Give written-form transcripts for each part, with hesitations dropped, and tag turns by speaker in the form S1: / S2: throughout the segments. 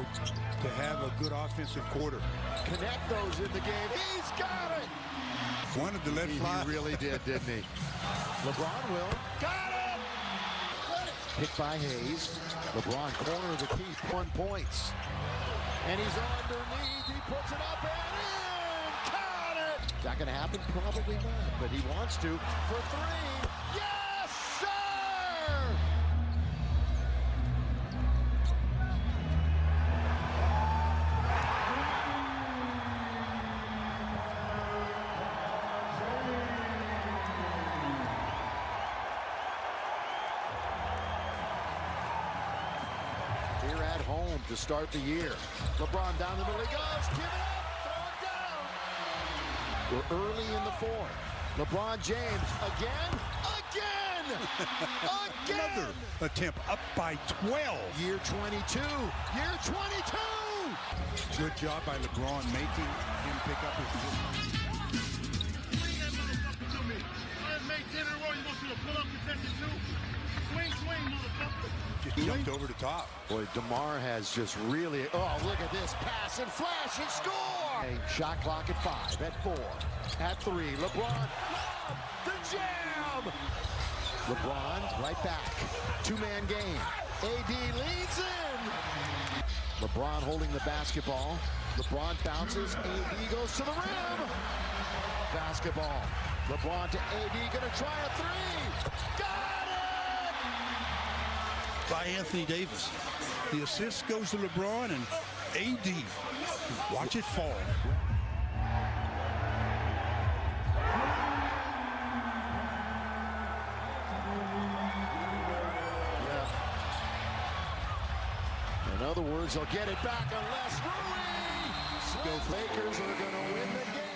S1: know, to have a good offensive quarter.
S2: Connect those in the game. He's got it.
S1: Wanted to let fly.
S2: He really did, didn't he? LeBron will. Got it! Picked by Hayes. LeBron corner of the key, 1 point. And he's underneath. He puts it up and in. Count it! Is that going to happen? Probably not, but he wants to for 3. Yes, sir! Here at home to start the year. LeBron down the middle. He goes. Give it up. Throw it down. We're early in the 4th. LeBron James again.
S1: Another attempt up by 12.
S2: Year 22. Year 22.
S1: Good job by LeBron making him pick up his position.
S3: Swing that motherfucker to me. Let's make 10 in a row. You want you to pull up contested too? Swing, motherfucker.
S1: Just jumped over the top.
S2: Boy, DeMar has just really, oh, look at this pass and flash and score! Shot clock at 5, at 4, at 3. LeBron, the jam! LeBron right back. 2-man game. AD leads in. LeBron holding the basketball. LeBron bounces. AD goes to the rim. Basketball. LeBron to AD, gonna try a 3. Got it!
S1: By Anthony Davis. The assist goes to LeBron and AD. Watch it fall.
S2: Yeah. In other words, they'll get it back unless Rui. Lakers are going to win the game.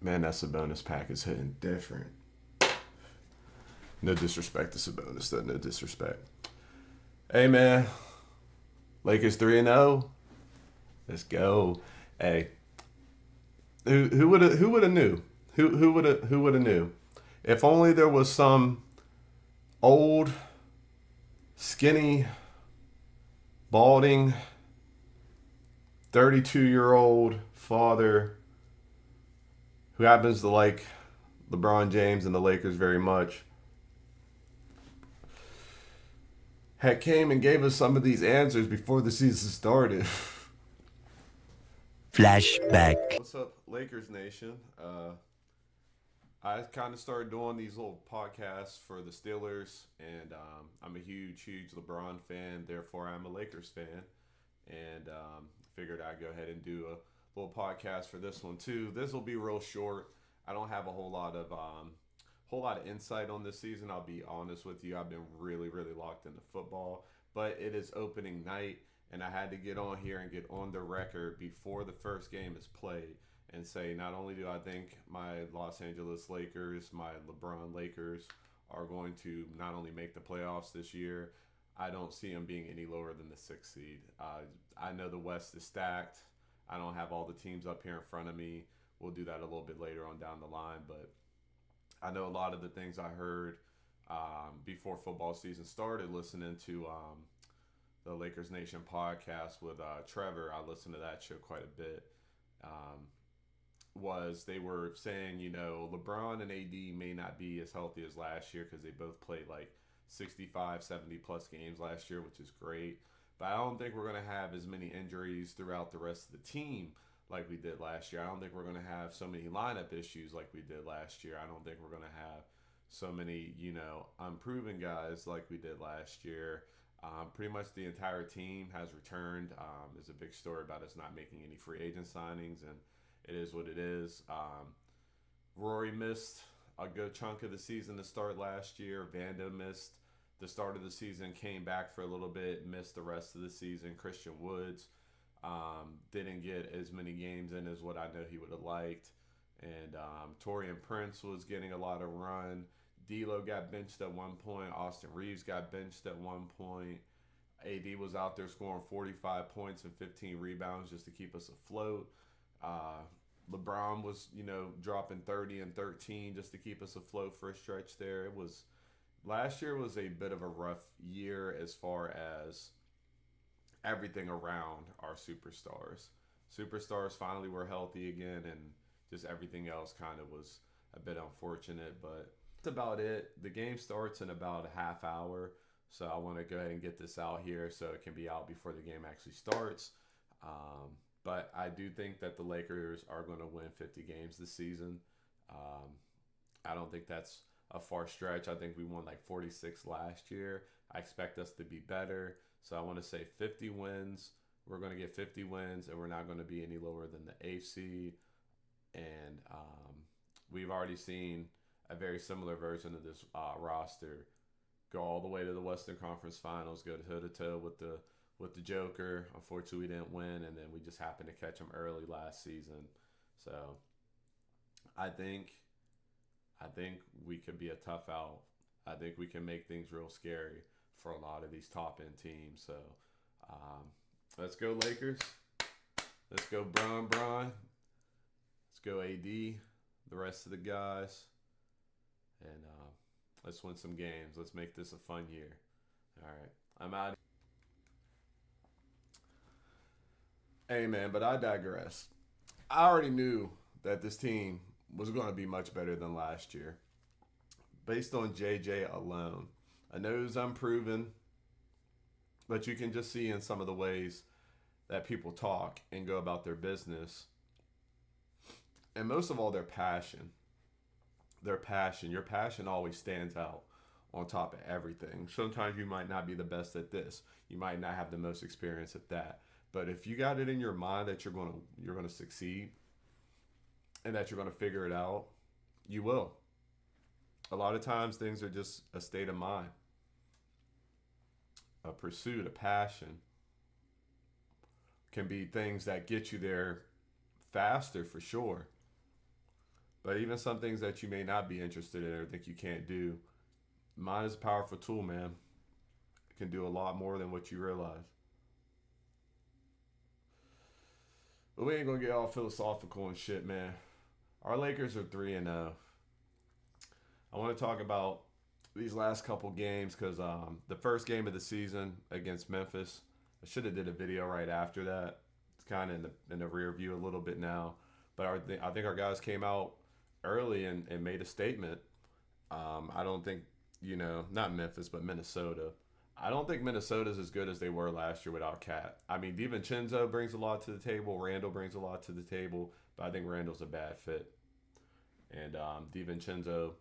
S4: Man, that Sabonis pack is hitting different. No disrespect to Sabonis, though. No disrespect. Hey, man. Lakers 3-0. Let's go. Hey. Who would have knew? Who would have knew? If only there was some old, skinny, balding, 32-year-old father who happens to like LeBron James and the Lakers very much, had came and gave us some of these answers before the season started.
S5: Flashback.
S4: What's up, Lakers Nation? I kind of started doing these little podcasts for the Steelers, and I'm a huge LeBron fan. Therefore, I'm a Lakers fan, and figured I'd go ahead and do a little podcast for this one too. This will be real short. I don't have a whole lot of insight on this season. I'll be honest with you. I've been really locked into football, but it is opening night, and I had to get on here and get on the record before the first game is played and say not only do I think my Los Angeles Lakers, my LeBron Lakers, are going to not only make the playoffs this year, I don't see them being any lower than the 6th seed. I know the West is stacked. I don't have all the teams up here in front of me. We'll do that a little bit later on down the line. But I know a lot of the things I heard before football season started, listening to the Lakers Nation podcast with Trevor. I listened to that show quite a bit. Was they were saying, LeBron and AD may not be as healthy as last year because they both played like 65, 70 plus games last year, which is great. But I don't think we're going to have as many injuries throughout the rest of the team like we did last year. I don't think we're going to have so many lineup issues like we did last year. I don't think we're going to have so many, unproven guys like we did last year. Pretty much the entire team has returned. There's a big story about us not making any free agent signings, and it is what it is. Rory missed a good chunk of the season to start last year. Vando missed the start of the season, came back for a little bit, missed the rest of the season. Christian Woods didn't get as many games in as what I know he would have liked. And Torian Prince was getting a lot of run. D'Lo got benched at one point. Austin Reeves got benched at one point. AD was out there scoring 45 points and 15 rebounds just to keep us afloat. LeBron was, dropping 30 and 13 just to keep us afloat for a stretch there. Last year was a bit of a rough year as far as everything around our superstars. Superstars finally were healthy again, and just everything else kind of was a bit unfortunate, but that's about it. The game starts in about a half hour, so I want to go ahead and get this out here so it can be out before the game actually starts. But I do think that the Lakers are going to win 50 games this season. I don't think that's a far stretch. I think we won like 46 last year. I expect us to be better. So I want to say 50 wins. We're going to get 50 wins, and we're not going to be any lower than the 8th seed. And we've already seen a very similar version of this roster go all the way to the Western Conference Finals, go toe-to-toe with the Joker. Unfortunately, we didn't win, and then we just happened to catch him early last season. So I think we could be a tough out. I think we can make things real scary for a lot of these top-end teams. So let's go Lakers. Let's go Bron. Let's go AD, the rest of the guys. And let's win some games. Let's make this a fun year. All right, I'm out. Hey, man, but I digress. I already knew that this team was going to be much better than last year based on JJ alone. I know it was unproven, but you can just see in some of the ways that people talk and go about their business. And most of all, their passion. Their passion. Your passion always stands out on top of everything. Sometimes you might not be the best at this. You might not have the most experience at that. But if you got it in your mind that you're going to succeed and that you're going to figure it out, you will. A lot of times things are just a state of mind, a pursuit, a passion. Can be things that get you there faster for sure. But even some things that you may not be interested in or think you can't do, mind is a powerful tool, man. It can do a lot more than what you realize. But we ain't going to get all philosophical and shit, man. Our Lakers are 3-0. I want to talk about these last couple games because the first game of the season against Memphis, I should have did a video right after that. It's kind of in the rear view a little bit now. But I think our guys came out early and made a statement. I don't think, not Memphis, but Minnesota. I don't think Minnesota's as good as they were last year without Cat. I mean, DiVincenzo brings a lot to the table. Randall brings a lot to the table. But I think Randall's a bad fit. And DiVincenzo,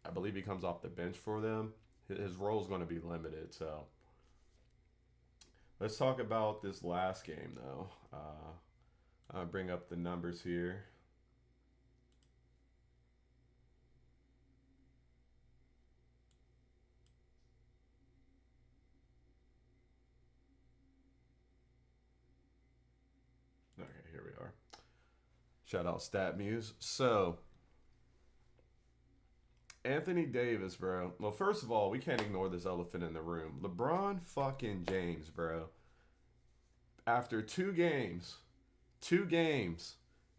S4: I believe he comes off the bench for them. His role is going to be limited. So let's talk about this last game, though. I'll bring up the numbers here. Okay, here we are. Shout out StatMuse. So, Anthony Davis, bro. Well, first of all, we can't ignore this elephant in the room. LeBron fucking James, bro. After two games,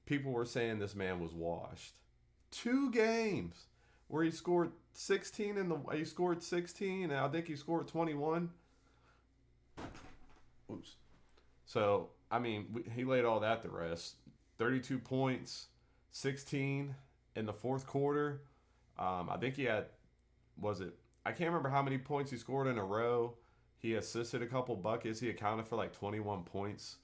S4: people were saying this man was washed. 2 games where he scored 16 and I think he scored 21. Oops. So, I mean, he laid all that to rest. 32 points, 16 in the fourth quarter. I think he had, I can't remember how many points he scored in a row. He assisted a couple buckets. He accounted for like 21 points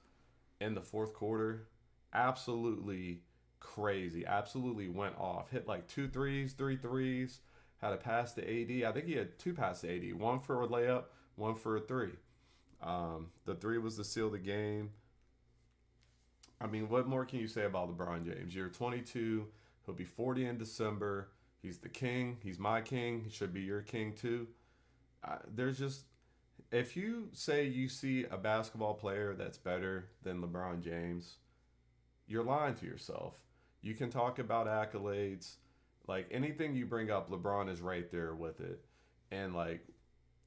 S4: in the fourth quarter. Absolutely crazy. Absolutely went off. Hit like 2 threes, 3 threes. Had a pass to AD. I think he had 2 passes to AD. 1 for a layup, 1 for a 3. The 3 was to seal the game. I mean, what more can you say about LeBron James? You're 22. He'll be 40 in December. He's the king. He's my king. He should be your king too. there's just, if you say you see a basketball player that's better than LeBron James, you're lying to yourself. You can talk about accolades, like anything you bring up, LeBron is right there with it. And like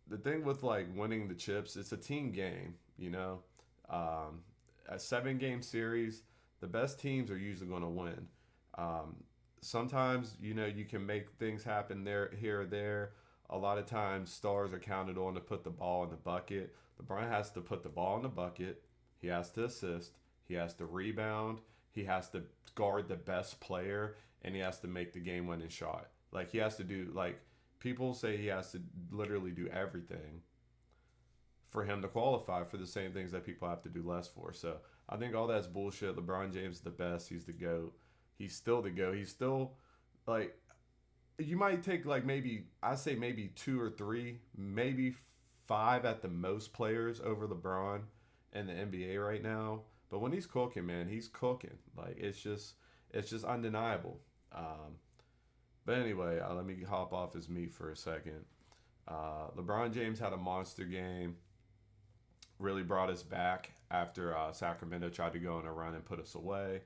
S4: the thing with like winning the chips, it's a team game, you know. Um, a 7 game series, the best teams are usually going to win. Um, Sometimes you can make things happen there, here or there. A lot of times, stars are counted on to put the ball in the bucket. LeBron has to put the ball in the bucket. He has to assist. He has to rebound. He has to guard the best player, and he has to make the game-winning shot. Like he has to do like people say he has to literally do everything for him to qualify for the same things that people have to do less for. So I think all that's bullshit. LeBron James is the best. He's the GOAT. He's still the GOAT. He's still like you might take like maybe I say maybe 2 or 3, maybe 5 at the most players over LeBron in the NBA right now. But when he's cooking, man, he's cooking. Like it's just undeniable. But anyway, let me hop off his meat for a second. LeBron James had a monster game. Really brought us back after Sacramento tried to go on a run and put us away.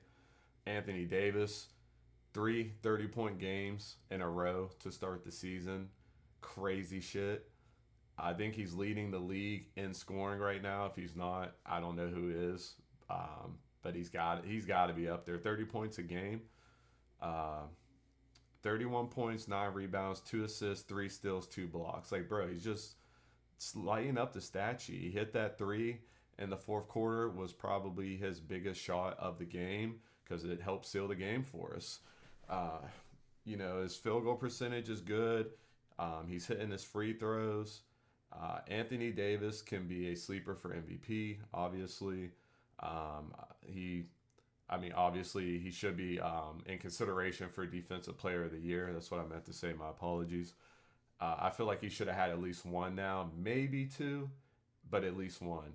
S4: Anthony Davis, 3 30-point games in a row to start the season. Crazy shit. I think he's leading the league in scoring right now. If he's not, I don't know who is. But he's got to be up there. 30 points a game. 31 points, 9 rebounds, 2 assists, 3 steals, 2 blocks. Like, bro, he's just lighting up the stat sheet. He hit that 3 in the fourth quarter, was probably his biggest shot of the game because it helped seal the game for us. His field goal percentage is good. He's hitting his free throws. Anthony Davis can be a sleeper for MVP, obviously. Obviously he should be in consideration for Defensive Player of the Year. That's what I meant to say. My apologies. I feel like he should have had at least 1 now, maybe 2, but at least 1.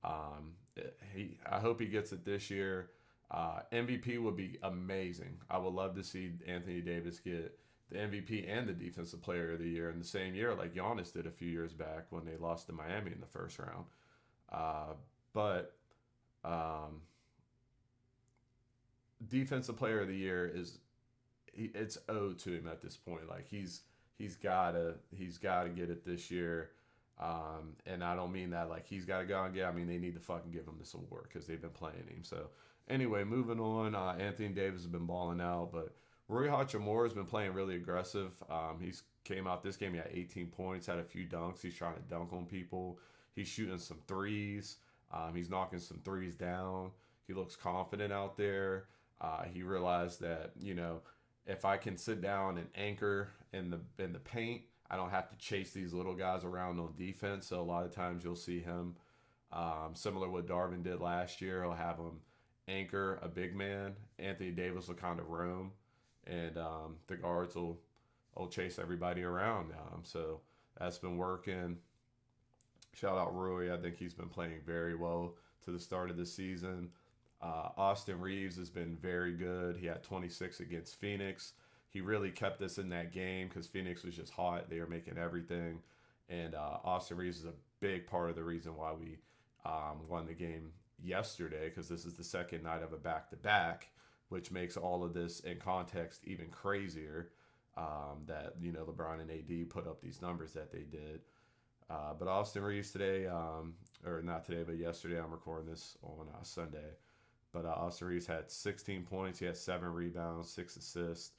S4: I hope he gets it this year. MVP would be amazing. I would love to see Anthony Davis get the MVP and the Defensive Player of the Year in the same year, like Giannis did a few years back when they lost to Miami in the first round. But Defensive Player of the Year it's owed to him at this point. Like he's gotta get it this year. And I don't mean that like he's got to go and get. I mean they need to fucking give him this award because they've been playing him. So anyway, moving on. Anthony Davis has been balling out, but Rui Hachimura has been playing really aggressive. He's came out this game. He had 18 points, had a few dunks. He's trying to dunk on people. He's shooting some threes. He's knocking some threes down. He looks confident out there. He realized that if I can sit down and anchor in the paint, I don't have to chase these little guys around on defense. So a lot of times you'll see him, similar to what Darvin did last year. He'll have him anchor a big man. Anthony Davis will kind of roam, and the guards will chase everybody around. So that's been working. Shout out Rui. I think he's been playing very well to the start of the season. Austin Reeves has been very good. He had 26 against Phoenix. He really kept us in that game because Phoenix was just hot. They were making everything. And Austin Reeves is a big part of the reason why we won the game yesterday, because this is the second night of a back-to-back, which makes all of this in context even crazier, that LeBron and AD put up these numbers that they did. But Austin Reeves today, or not today, but yesterday, I'm recording this on Sunday. But Austin Reeves had 16 points. He had 7 rebounds, 6 assists.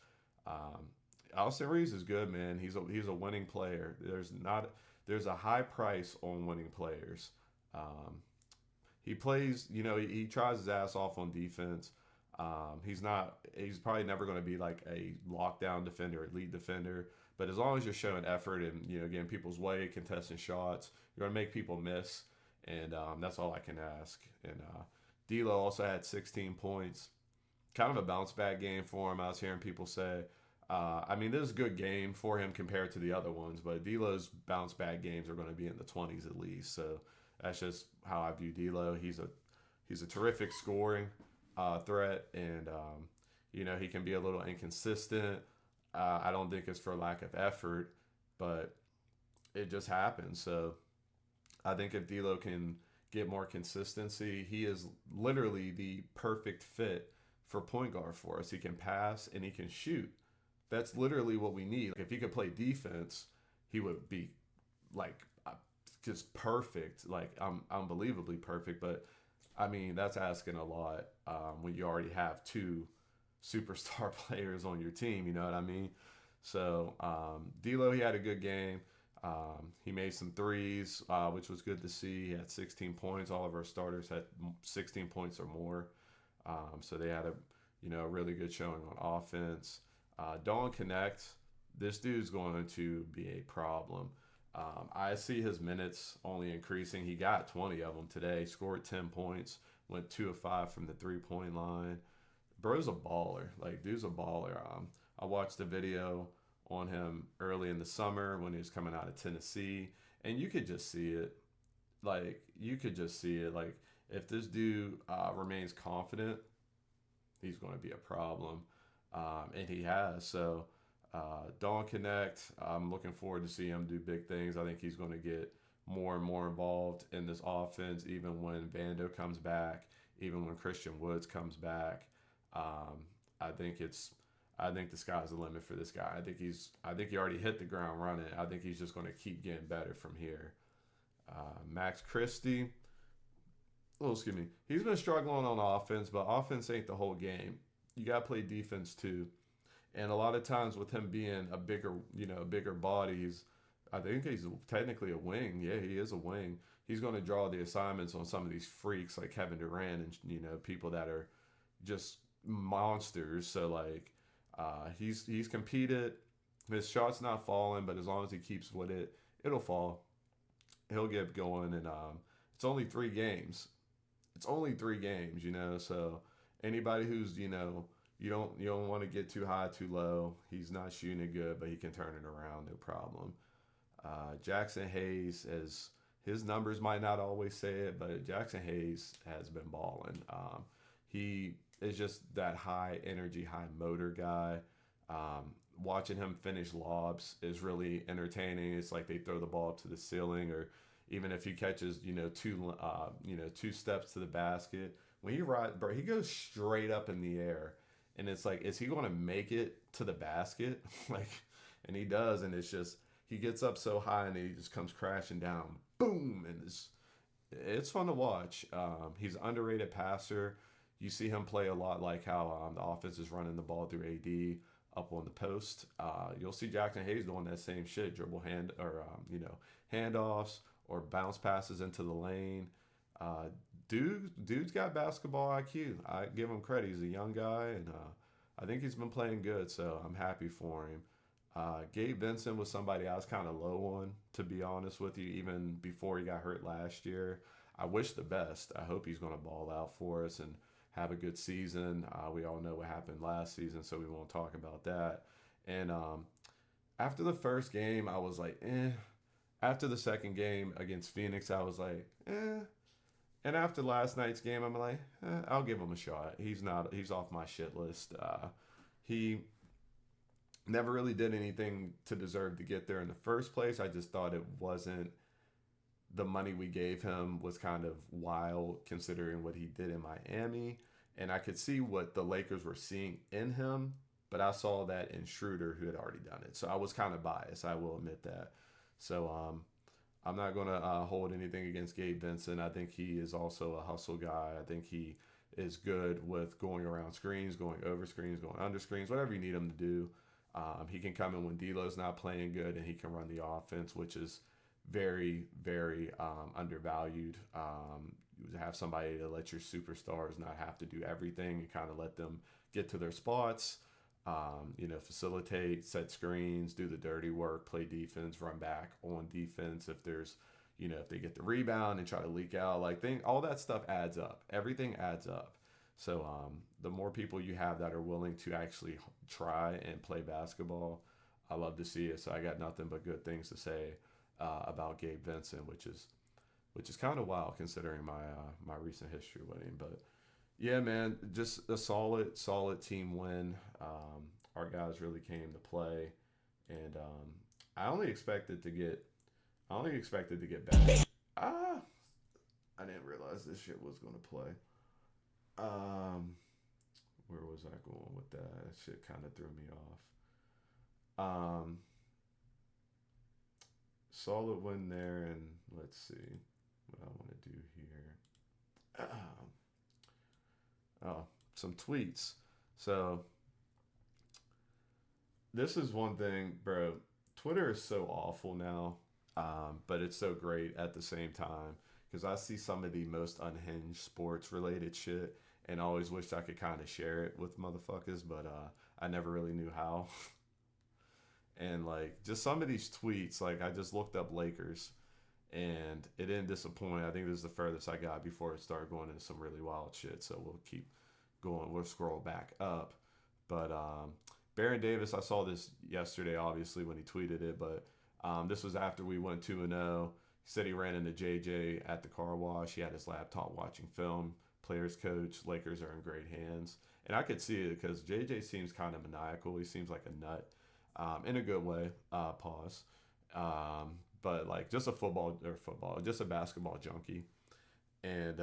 S4: Austin Reeves is good, man. He's a winning player. There's a high price on winning players. He plays, he tries his ass off on defense. He's probably never going to be like a lockdown defender, elite defender. But as long as you're showing effort and getting people's way, contesting shots, you're going to make people miss, and that's all I can ask. And D'Lo also had 16 points, kind of a bounce back game for him. I was hearing people say, this is a good game for him compared to the other ones, but D'Lo's bounce back games are going to be in the 20s at least. So that's just how I view D'Lo. He's a terrific scoring threat, and he can be a little inconsistent. I don't think it's for lack of effort, but it just happens. So I think if D'Lo can get more consistency, he is literally the perfect fit for point guard for us. He can pass and he can shoot. That's literally what we need. If he could play defense, he would be like just perfect, like unbelievably perfect. But I mean, that's asking a lot when you already have two superstar players on your team. You know what I mean? So D'Lo, he had a good game. He made some threes, which was good to see. He had 16 points. All of our starters had 16 points or more. So they had a really good showing on offense. Don't connect. This dude's going to be a problem. I see his minutes only increasing. He got 20 of them today, scored 10 points, went 2 of 5 from the 3-point line. Bro's a baller. Like, dude's a baller. I watched a video on him early in the summer when he was coming out of Tennessee, and you could just see it. Like, if this dude remains confident, he's going to be a problem. And he has. So, don't connect. I'm looking forward to see him do big things. I think he's going to get more and more involved in this offense, even when Vando comes back, even when Christian Woods comes back. I think the sky's the limit for this guy. I think he already hit the ground running. I think he's just going to keep getting better from here. Max Christie, he's been struggling on offense, but offense ain't the whole game. You got to play defense too. And a lot of times with him being a bigger body, I think he's technically a wing. Yeah, he is a wing. He's going to draw the assignments on some of these freaks like Kevin Durant and, people that are just monsters. So, like, he's competed. His shot's not falling, but as long as he keeps with it, it'll fall. He'll get going. And it's only 3 games. So anybody who's, you don't want to get too high, too low. He's not shooting it good, but he can turn it around, no problem. Jackson Hayes, as his numbers might not always say it, but Jackson Hayes has been balling. He is just that high energy, high motor guy. Watching him finish lobs is really entertaining. It's like they throw the ball up to the ceiling, or even if he catches, 2 steps to the basket. When he goes straight up in the air. And it's like, is he going to make it to the basket? And he does. And it's just, he gets up so high and he just comes crashing down. Boom. And it's fun to watch. He's an underrated passer. You see him play a lot like how the offense is running the ball through AD up on the post. You'll see Jackson Hayes doing that same shit, dribble handoffs or bounce passes into the lane. Dude's got basketball IQ. I give him credit. He's a young guy, and I think he's been playing good, so I'm happy for him. Gabe Vincent was somebody I was kind of low on, to be honest with you, even before he got hurt last year. I wish the best. I hope he's going to ball out for us and have a good season. We all know what happened last season, so we won't talk about that. And after the first game, I was like, eh. After the second game against Phoenix, I was like, eh. And after last night's game, I'm like, I'll give him a shot. He's off my shit list. He never really did anything to deserve to get there in the first place. I just thought it wasn't, the money we gave him was kind of wild considering what he did in Miami. And I could see what the Lakers were seeing in him, but I saw that in Schroeder, who had already done it. So I was kind of biased. I will admit that. So, I'm not going to hold anything against Gabe Vincent. I think he is also a hustle guy. I think he is good with going around screens, going over screens, going under screens, whatever you need him to do. He can come in when D'Lo's not playing good, and he can run the offense, which is very, very undervalued. You have somebody to let your superstars not have to do everything and kind of let them get to their spots. Facilitate, set screens, do the dirty work, play defense, run back on defense. If they get the rebound and try to leak out, all that stuff adds up. Everything adds up. So the more people you have that are willing to actually try and play basketball, I love to see it. So I got nothing but good things to say about Gabe Vincent, which is kind of wild considering my recent history with him. But yeah, man, just a solid team win. Our guys really came to play, and I only expected to get I only expected to get better. I didn't realize this shit was gonna play. Where was I going with that? That shit kind of threw me off. Solid win there, and let's see what I want to do here. Some tweets. So this is one thing, bro. Twitter is so awful now, but it's so great at the same time, because I see some of the most unhinged sports related shit and I always wished I could kind of share it with motherfuckers, but I never really knew how. And like just some of these tweets, like I just looked up Lakers and it didn't disappoint. I think this is the furthest I got before it started going into some really wild shit. So we'll keep going. We'll scroll back up. But Baron Davis, I saw this yesterday, obviously, when he tweeted it, but this was after we went 2-0. He said he ran into JJ at the car wash. He had his laptop watching film. Players coach, Lakers are in great hands. And I could see it because JJ seems kind of maniacal. He seems like a nut in a good way. Pause. But like just a basketball junkie. And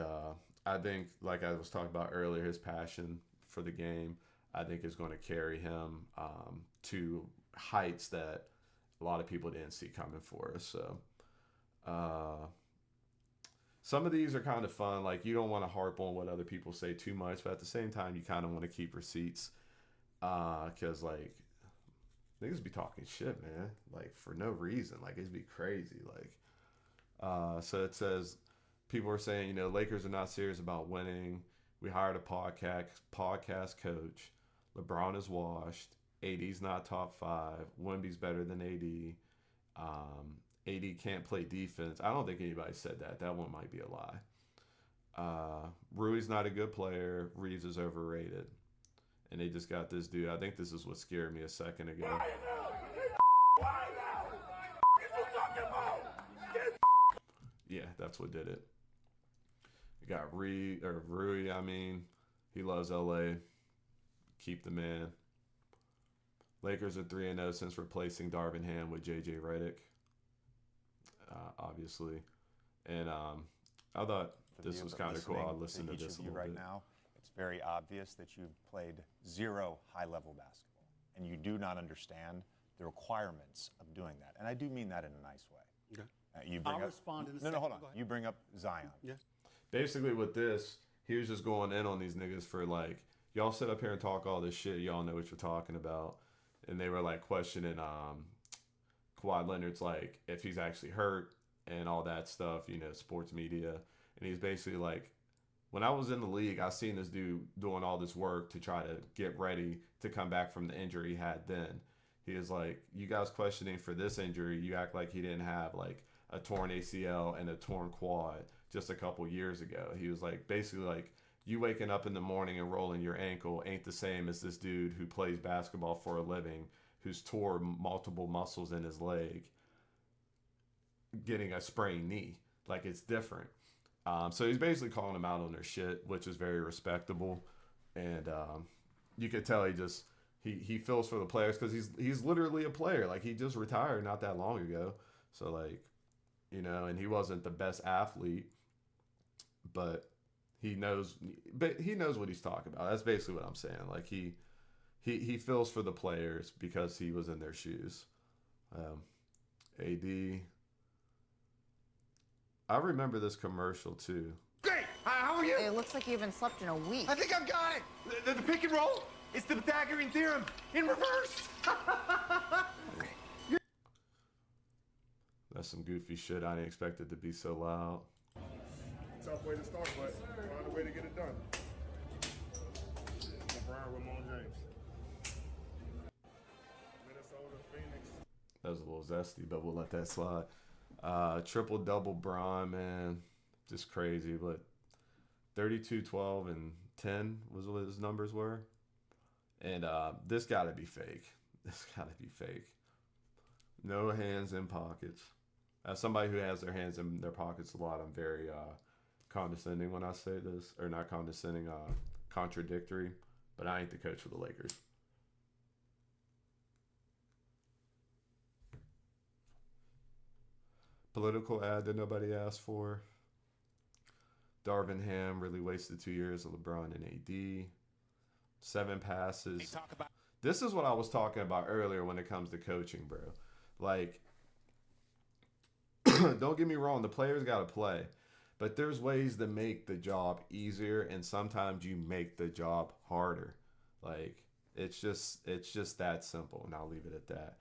S4: I think, like I was talking about earlier, his passion for the game, I think is going to carry him to heights that a lot of people didn't see coming for us. So some of these are kind of fun. Like you don't want to harp on what other people say too much, but at the same time, you kind of want to keep receipts because like niggas be talking shit, man. Like for no reason. Like it'd be crazy. Like so it says people are saying, you know, Lakers are not serious about winning. We hired a podcast coach. LeBron is washed. AD's not top 5. Wemby's better than AD. AD can't play defense. I don't think anybody said that. That one might be a lie. Rui's not a good player. Reeves is overrated. And they just got this dude. I think this is what scared me a second ago. Yeah, that's what did it. You got Rui. I mean, he loves LA. Keep the man. Lakers are 3-0 since replacing Darvin Ham with JJ Redick. Obviously, and I thought this was kind of cool. I'll listen to this a little bit.
S5: Now, it's very obvious that you've played zero high-level basketball, and you do not understand the requirements of doing that. And I do mean that in a nice way.
S6: Okay. I'll respond in a second.
S5: No, hold on. You bring up Zion.
S6: Yeah.
S4: Basically, with this, he was just going in on these niggas for like, y'all sit up here and talk all this shit. Y'all know what you're talking about, and they were like questioning Kawhi Leonard's like if he's actually hurt and all that stuff, you know, sports media. And he's basically like, when I was in the league, I seen this dude doing all this work to try to get ready to come back from the injury he had then. He is like, you guys questioning for this injury, you act like he didn't have like a torn ACL and a torn quad just a couple years ago. He was like, basically like, you waking up in the morning and rolling your ankle ain't the same as this dude who plays basketball for a living, who's tore multiple muscles in his leg, getting a sprained knee. Like, it's different. So he's basically calling them out on their shit, which is very respectable. And you could tell he feels for the players because he's literally a player. Like, he just retired not that long ago. So, like, you know, and he wasn't the best athlete, but he knows what he's talking about. That's basically what I'm saying. Like, he feels for the players because he was in their shoes. AD. I remember this commercial too.
S7: Great! How are you?
S8: It looks like you haven't slept in a week.
S7: I think I've got it! The pick and roll? It's the Pythagorean theorem in reverse!
S4: That's some goofy shit. I didn't expect it to be so loud.
S3: Tough way to start, but find a way to get it done. LeBron, Ramon James. Minnesota, Phoenix.
S4: That was a little zesty, but we'll let that slide. Triple-double Bron, man. Just crazy, but 32, 12, and 10 was what his numbers were. And this got to be fake. This got to be fake. No hands in pockets. As somebody who has their hands in their pockets a lot, I'm very condescending when I say this. Or not condescending, contradictory. But I ain't the coach for the Lakers. political ad that nobody asked for. Darvin Ham really wasted 2 years of LeBron and AD. 7 passes. This is what I was talking about earlier when it comes to coaching, bro. Like, don't get me wrong, the players got to play. But there's ways to make the job easier, and sometimes you make the job harder. Like, it's just that simple, and I'll leave it at that.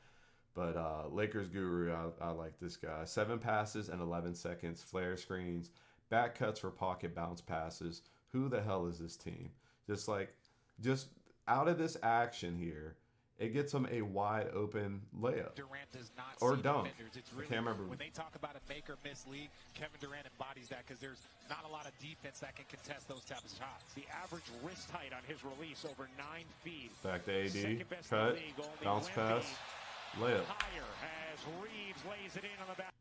S4: But Lakers guru, I like this guy. 7 passes in 11 seconds, flare screens, back cuts for pocket bounce passes. Who the hell is this team? Just out of this action here, it gets them a wide open layup
S9: Durant does not
S4: or
S9: see
S4: dunk.
S9: defenders. It's
S4: I
S9: really,
S4: can't remember.
S9: when they talk about a make or miss league, Kevin Durant embodies that because there's not a lot of defense that can contest those types of shots. The average wrist height on his release over 9 feet.
S4: Back to AD,
S9: Second best in
S4: cut,
S9: the league, only
S4: bounce pass, layup.
S9: higher as Reeves lays it in on the back.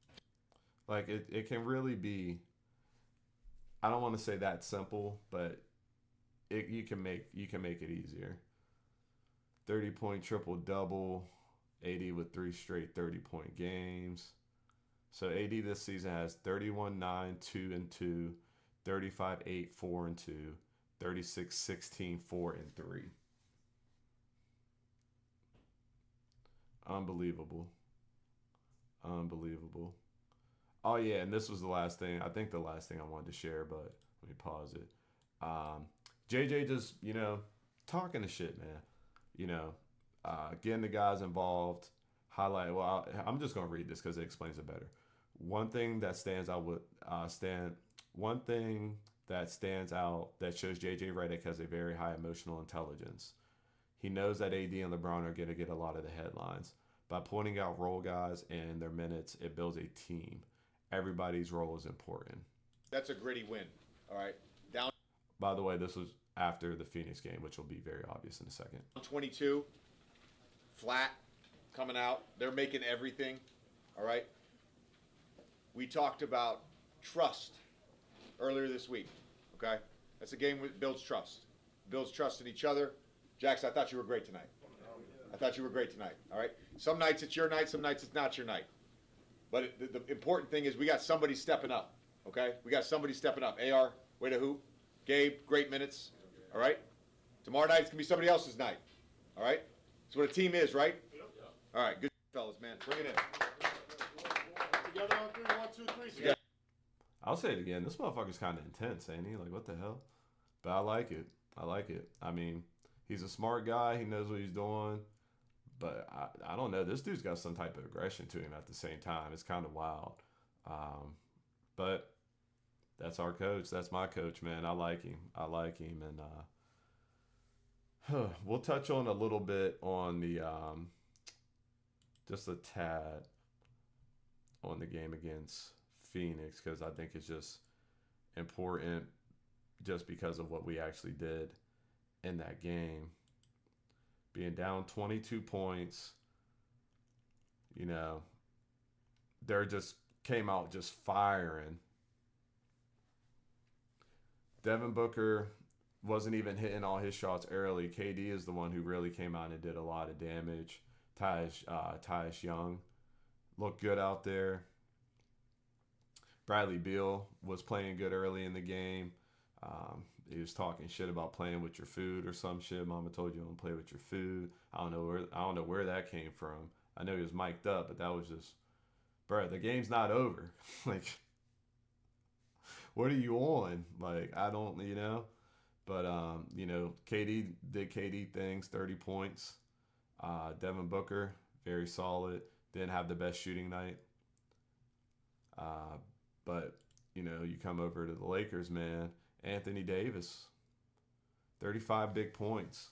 S4: Like it can really be. I don't want to say that simple, but you can make it easier. 30-point triple-double, AD with 3 straight 30-point games. So AD this season has 31-9, 2-2, 35-8, 4-2, 36-16, 4-3. Unbelievable. Oh, yeah, and this was the last thing. I think the last thing I wanted to share, but let me pause it. JJ just, talking to shit, man. Getting the guys involved, highlight. Well, I'm just gonna read this because it explains it better. One thing that stands out that shows JJ Redick has a very high emotional intelligence. He knows that AD and LeBron are gonna get a lot of the headlines. By pointing out role guys and their minutes, it builds a team. Everybody's role is important.
S10: That's a gritty win. All right. Down.
S4: By the way, this was after the Phoenix game, which will be very obvious in a second.
S10: 22, flat, coming out. They're making everything. All right. We talked about trust earlier this week. Okay. That's a game that builds trust. Builds trust in each other. Jax, I thought you were great tonight. All right. Some nights it's your night. Some nights it's not your night. But the important thing is we got somebody stepping up. Okay. We got somebody stepping up. AR, way to hoop. Gabe, great minutes. All right? Tomorrow night, it's going to be somebody else's night. All right? That's what a team is, right? All right. Good fellas, man. Bring it in.
S3: Together on 3, 1, 2, 3. Together.
S4: I'll say it again. This motherfucker's kind of intense, ain't he? Like, what the hell? But I like it. I mean, he's a smart guy. He knows what he's doing. But I don't know. This dude's got some type of aggression to him at the same time. It's kind of wild. But that's our coach. That's my coach, man. I like him. And we'll touch on a little bit on the just a tad on the game against Phoenix because I think it's just important just because of what we actually did in that game. Being down 22 points, they're just came out just firing. Devin Booker wasn't even hitting all his shots early. KD is the one who really came out and did a lot of damage. Tyus Young looked good out there. Bradley Beal was playing good early in the game. He was talking shit about playing with your food or some shit. Mama told you don't play with your food. I don't know where that came from. I know he was mic'd up, but that was just, bro, the game's not over. Like, what are you on? Like, I don't, But, KD did KD things, 30 points. Devin Booker, very solid. Didn't have the best shooting night. But, you come over to the Lakers, man. Anthony Davis, 35 big points.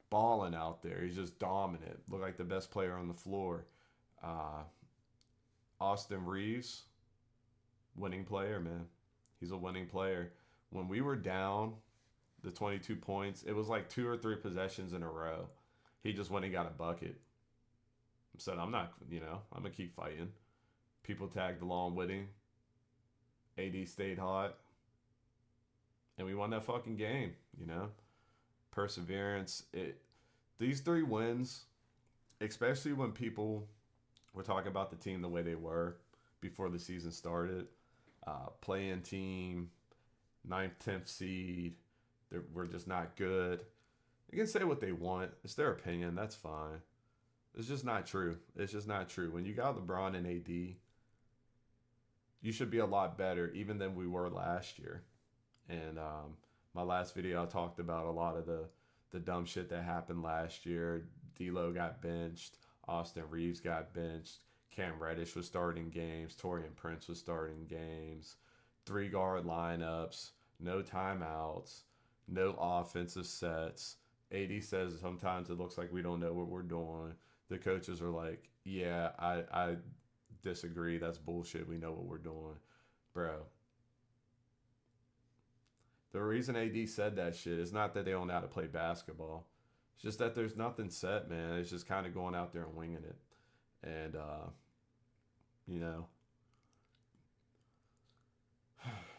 S4: Balling out there. He's just dominant. Looked like the best player on the floor. Austin Reeves, winning player, man. He's a winning player. When we were down the 22 points, it was like 2 or 3 possessions in a row. He just went and got a bucket. Said, I'm not, I'm going to keep fighting. People tagged along with him. AD stayed hot. And we won that fucking game, Perseverance. These 3 wins, especially when people were talking about the team the way they were, before the season started. Play-in team, 9th, 10th seed. We're just not good. They can say what they want. It's their opinion. That's fine. It's just not true. It's just not true. When you got LeBron and AD, you should be a lot better even than we were last year. And my last video, I talked about a lot of the dumb shit that happened last year. D'Lo got benched. Austin Reeves got benched. Cam Reddish was starting games. Taurean Prince was starting games. 3-guard lineups. No timeouts. No offensive sets. AD says sometimes it looks like we don't know what we're doing. The coaches are like, yeah, I disagree. That's bullshit. We know what we're doing. Bro. The reason AD said that shit is not that they don't know how to play basketball. It's just that there's nothing set, man. It's just kind of going out there and winging it. And, you know,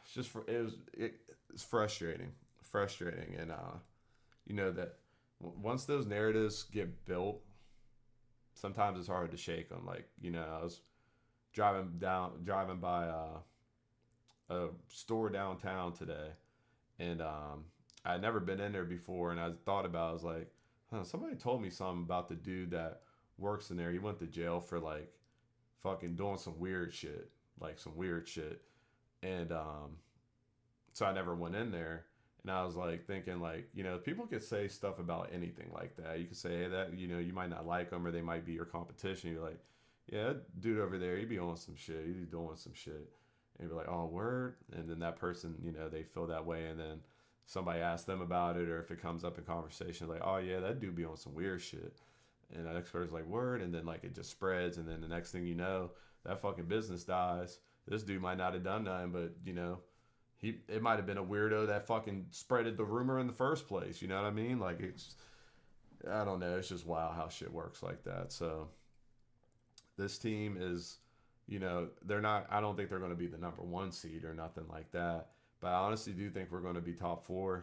S4: it's just, it's frustrating. And, you know, that once those narratives get built, sometimes it's hard to shake them. Like, you know, I was driving by a store downtown today, and I'd never been in there before, and I thought about it, I was like, somebody told me something about the dude that works in there. He went to jail for like fucking doing some weird shit. And so I never went in there. And I was like thinking, like, you know, people could say stuff about anything like that. You could say, hey, that, you know, you might not like them, or they might be your competition. You're like, yeah, that dude over there, he be on some shit. He be doing some shit. And you'd be like, oh, word. And then that person, you know, they feel that way. And then somebody asks them about it, or if it comes up in conversation, like, oh, yeah, that dude be on some weird shit. And the next person's like, word. And then, like, it just spreads. And then the next thing you know, that fucking business dies. This dude might not have done nothing, but, you know, it might have been a weirdo that fucking spreaded the rumor in the first place. You know what I mean? Like, I don't know. It's just wild how shit works like that. So this team is, you know, I don't think they're going to be the number 1 seed or nothing like that. But I honestly do think we're going to be top 4.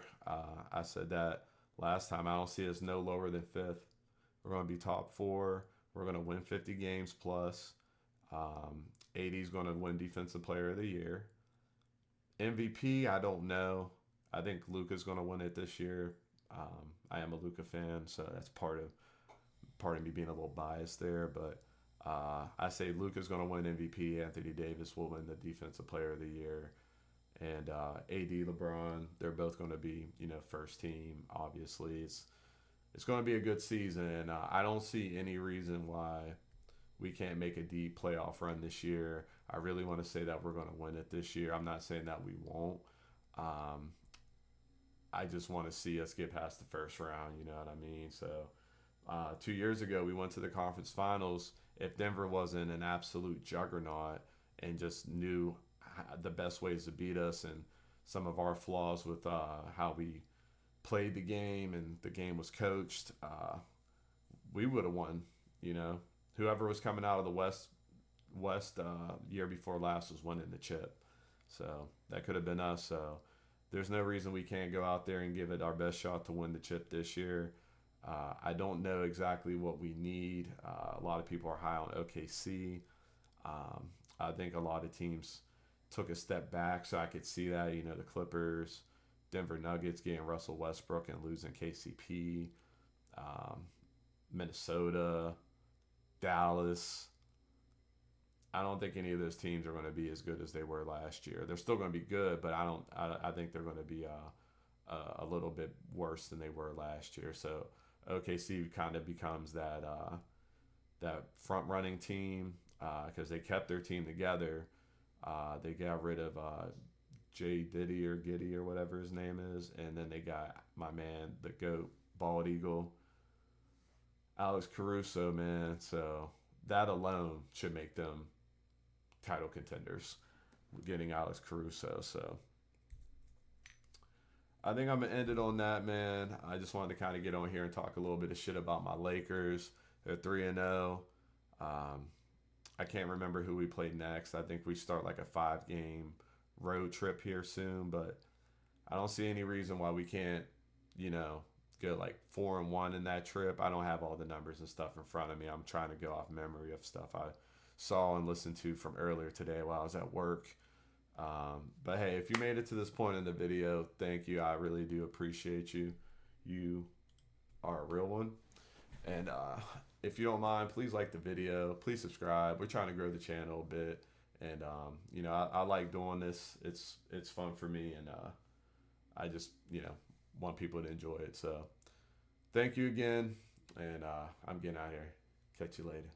S4: I said that last time. I don't see us no lower than 5th. We're going to be top 4. We're going to win 50 games plus. AD's going to win Defensive Player of the Year. MVP, I don't know. I think Luka's going to win it this year. I am a Luka fan, so that's part of me being a little biased there. But I say Luka's going to win MVP. Anthony Davis will win the Defensive Player of the Year. And AD, LeBron, they're both going to be, you know, first team. Obviously, it's going to be a good season. And I don't see any reason why we can't make a deep playoff run this year. I really want to say that we're going to win it this year. I'm not saying that we won't. I just want to see us get past the first round, you know what I mean? So 2 years ago, we went to the conference finals. If Denver wasn't an absolute juggernaut and just knew the best ways to beat us and some of our flaws with how we played the game and the game was coached, we would have won, you know. Whoever was coming out of the West year before last was winning the chip. So that could have been us. So there's no reason we can't go out there and give it our best shot to win the chip this year. I don't know exactly what we need. A lot of people are high on OKC. I think a lot of teams took a step back, so I could see that. You know, the Clippers, Denver Nuggets getting Russell Westbrook and losing KCP, Minnesota, Dallas. I don't think any of those teams are going to be as good as they were last year. They're still going to be good, but I think they're going to be a little bit worse than they were last year. So OKC kind of becomes that front running team because they kept their team together. They got rid of Jay Giddy or whatever his name is, and then they got my man, the GOAT, Bald Eagle, Alex Caruso, man. So that alone should make them title contenders, getting Alex Caruso. So I think I'm going to end it on that, man. I just wanted to kind of get on here and talk a little bit of shit about my Lakers. They're 3-0. I can't remember who we played next. I think we start like a 5-game road trip here soon, but I don't see any reason why we can't, you know, go like 4-1 in that trip. I don't have all the numbers and stuff in front of me. I'm trying to go off memory of stuff I saw and listened to from earlier today while I was at work. But hey, if you made it to this point in the video, thank you. I really do appreciate you. You are a real one. And if you don't mind, please like the video. Please subscribe. We're trying to grow the channel a bit. And, you know, I like doing this. It's fun for me. And I just, you know, want people to enjoy it. So thank you again. And I'm getting out of here. Catch you later.